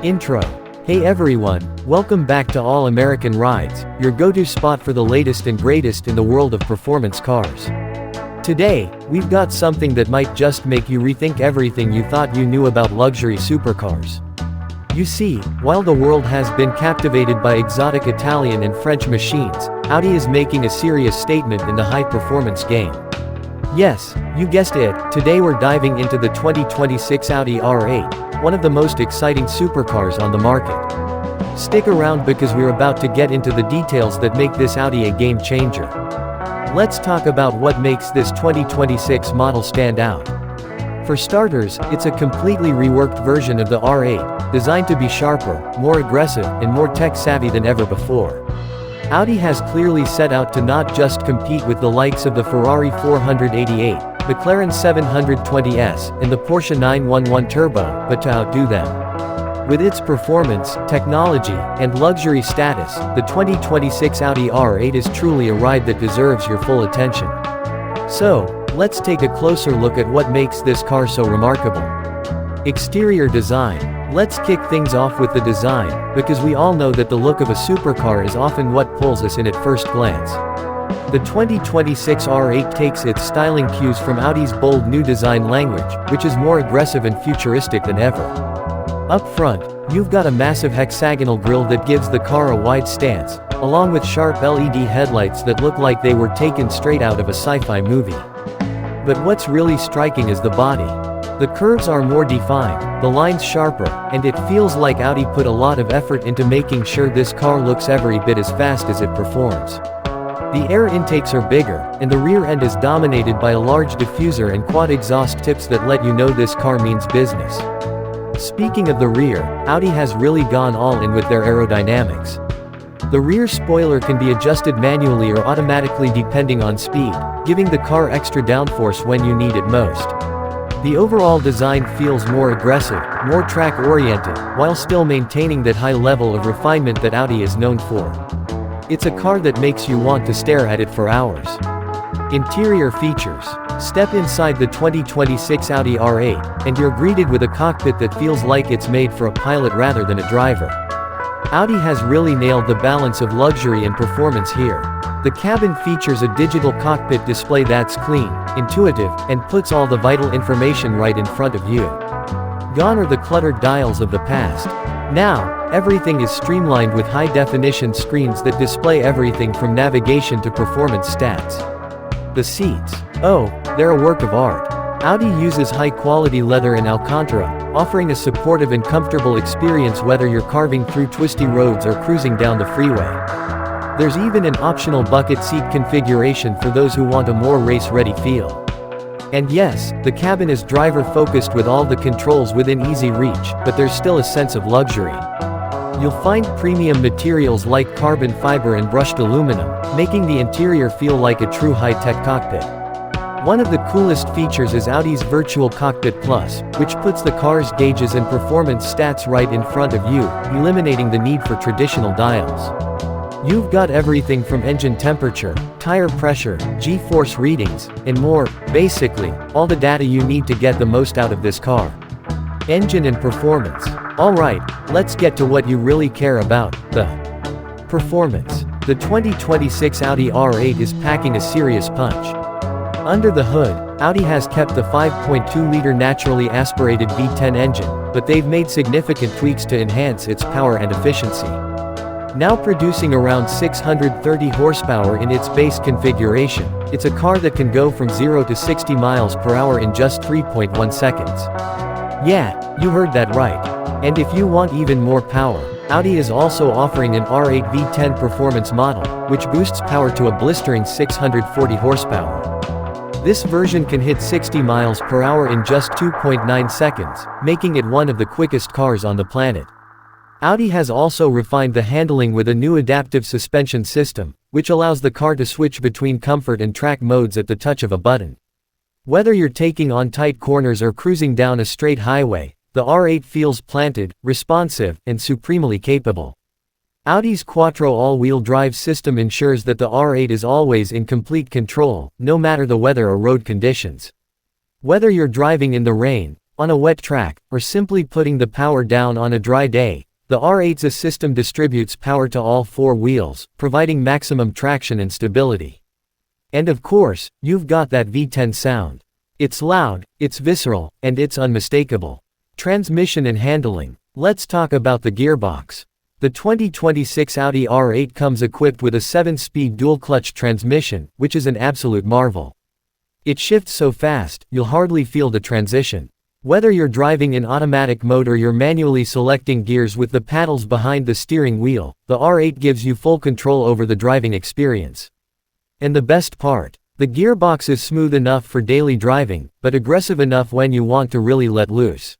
Intro. Hey everyone, welcome back to All American Rides, your go-to spot for the latest and greatest in the world of performance cars. Today, we've got something that might just make you rethink everything you thought you knew about luxury supercars. You see, while the world has been captivated by exotic Italian and French machines, Audi is making a serious statement in the high-performance game. Yes, you guessed it, today we're diving into the 2026 Audi R8, one of the most exciting supercars on the market. Stick around because we're about to get into the details that make this Audi a game changer. Let's talk about what makes this 2026 model stand out. For starters, it's a completely reworked version of the R8, designed to be sharper, more aggressive, and more tech-savvy than ever before. Audi has clearly set out to not just compete with the likes of the Ferrari 488, McLaren 720S, and the Porsche 911 Turbo, but to outdo them. With its performance, technology, and luxury status, the 2026 Audi R8 is truly a ride that deserves your full attention. So, let's take a closer look at what makes this car so remarkable. Exterior design. Let's kick things off with the design, because we all know that the look of a supercar is often what pulls us in at first glance. The 2026 R8 takes its styling cues from Audi's bold new design language, which is more aggressive and futuristic than ever. Up front, you've got a massive hexagonal grille that gives the car a wide stance, along with sharp LED headlights that look like they were taken straight out of a sci-fi movie. But what's really striking is the body. The curves are more defined, the lines sharper, and it feels like Audi put a lot of effort into making sure this car looks every bit as fast as it performs. The air intakes are bigger, and the rear end is dominated by a large diffuser and quad exhaust tips that let you know this car means business. Speaking of the rear, Audi has really gone all in with their aerodynamics. The rear spoiler can be adjusted manually or automatically depending on speed, giving the car extra downforce when you need it most. The overall design feels more aggressive, more track-oriented, while still maintaining that high level of refinement that Audi is known for. It's a car that makes you want to stare at it for hours. Interior features. Step inside the 2026 Audi R8, and you're greeted with a cockpit that feels like it's made for a pilot rather than a driver. Audi has really nailed the balance of luxury and performance here. The cabin features a digital cockpit display that's clean, intuitive, and puts all the vital information right in front of you. Gone are the cluttered dials of the past. Now, everything is streamlined with high-definition screens that display everything from navigation to performance stats. The seats. Oh, they're a work of art. Audi uses high-quality leather and Alcantara, offering a supportive and comfortable experience whether you're carving through twisty roads or cruising down the freeway. There's even an optional bucket seat configuration for those who want a more race-ready feel. And yes, the cabin is driver-focused with all the controls within easy reach, but there's still a sense of luxury. You'll find premium materials like carbon fiber and brushed aluminum, making the interior feel like a true high-tech cockpit. One of the coolest features is Audi's Virtual Cockpit Plus, which puts the car's gauges and performance stats right in front of you, eliminating the need for traditional dials. You've got everything from engine temperature, tire pressure, G-force readings, and more, basically, all the data you need to get the most out of this car. Engine and performance. Alright, let's get to what you really care about, the performance. The 2026 Audi R8 is packing a serious punch. Under the hood, Audi has kept the 5.2-liter naturally aspirated V10 engine, but they've made significant tweaks to enhance its power and efficiency. Now producing around 630 horsepower in its base configuration, it's a car that can go from 0 to 60 miles per hour in just 3.1 seconds. Yeah, you heard that right. And if you want even more power, Audi is also offering an R8 V10 performance model, which boosts power to a blistering 640 horsepower. This version can hit 60 miles per hour in just 2.9 seconds, making it one of the quickest cars on the planet. Audi has also refined the handling with a new adaptive suspension system, which allows the car to switch between comfort and track modes at the touch of a button. Whether you're taking on tight corners or cruising down a straight highway, the R8 feels planted, responsive, and supremely capable. Audi's Quattro all-wheel drive system ensures that the R8 is always in complete control, no matter the weather or road conditions. Whether you're driving in the rain, on a wet track, or simply putting the power down on a dry day, the R8's system distributes power to all four wheels, providing maximum traction and stability. And of course, you've got that V10 sound. It's loud, it's visceral, and it's unmistakable. Transmission and handling. Let's talk about the gearbox. The 2026 Audi R8 comes equipped with a 7-speed dual-clutch transmission, which is an absolute marvel. It shifts so fast, you'll hardly feel the transition. Whether you're driving in automatic mode or you're manually selecting gears with the paddles behind the steering wheel, the R8 gives you full control over the driving experience. And the best part, the gearbox is smooth enough for daily driving, but aggressive enough when you want to really let loose.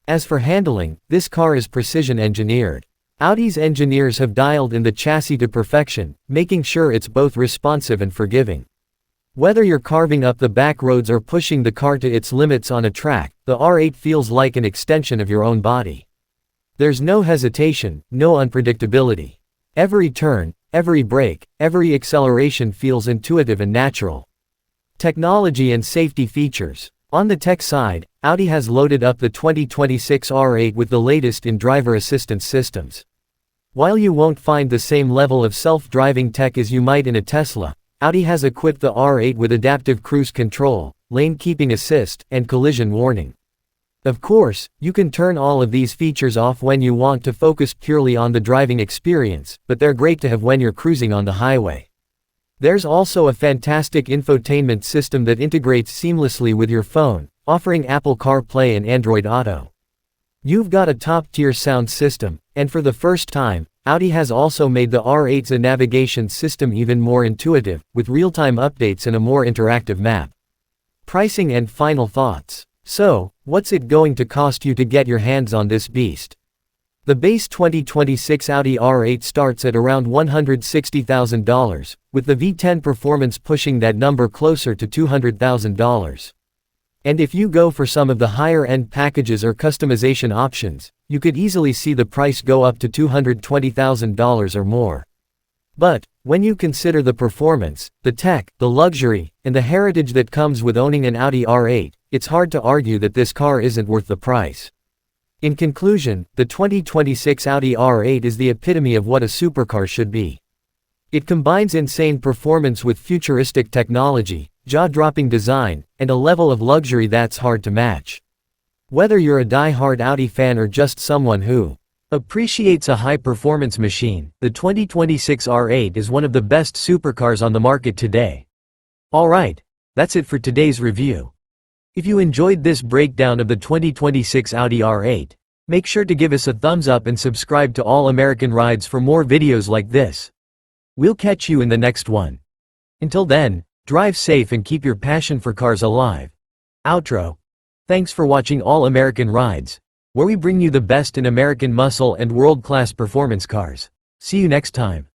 As for handling, this car is precision engineered. Audi's engineers have dialed in the chassis to perfection, making sure it's both responsive and forgiving. Whether you're carving up the back roads or pushing the car to its limits on a track, the R8 feels like an extension of your own body. There's no hesitation, no unpredictability. Every turn, every brake, every acceleration feels intuitive and natural. Technology and safety features. On the tech side, Audi has loaded up the 2026 R8 with the latest in driver assistance systems. While you won't find the same level of self-driving tech as you might in a Tesla, Audi has equipped the R8 with adaptive cruise control, lane keeping assist, and collision warning. Of course, you can turn all of these features off when you want to focus purely on the driving experience, but they're great to have when you're cruising on the highway. There's also a fantastic infotainment system that integrates seamlessly with your phone, offering Apple CarPlay and Android Auto. You've got a top-tier sound system, and for the first time, Audi has also made the R8's navigation system even more intuitive, with real-time updates and a more interactive map. Pricing and final thoughts. So, what's it going to cost you to get your hands on this beast? The base 2026 Audi R8 starts at around $160,000, with the V10 performance pushing that number closer to $200,000. And if you go for some of the higher-end packages or customization options, you could easily see the price go up to $220,000 or more. But, when you consider the performance, the tech, the luxury, and the heritage that comes with owning an Audi R8, it's hard to argue that this car isn't worth the price. In conclusion, the 2026 Audi R8 is the epitome of what a supercar should be. It combines insane performance with futuristic technology, jaw-dropping design, and a level of luxury that's hard to match. Whether you're a die-hard Audi fan or just someone who appreciates a high-performance machine, the 2026 R8 is one of the best supercars on the market today. Alright, that's it for today's review. If you enjoyed this breakdown of the 2026 Audi R8, make sure to give us a thumbs up and subscribe to All American Rides for more videos like this. We'll catch you in the next one. Until then, drive safe and keep your passion for cars alive. Outro. Thanks for watching All American Rides, where we bring you the best in American muscle and world-class performance cars. See you next time.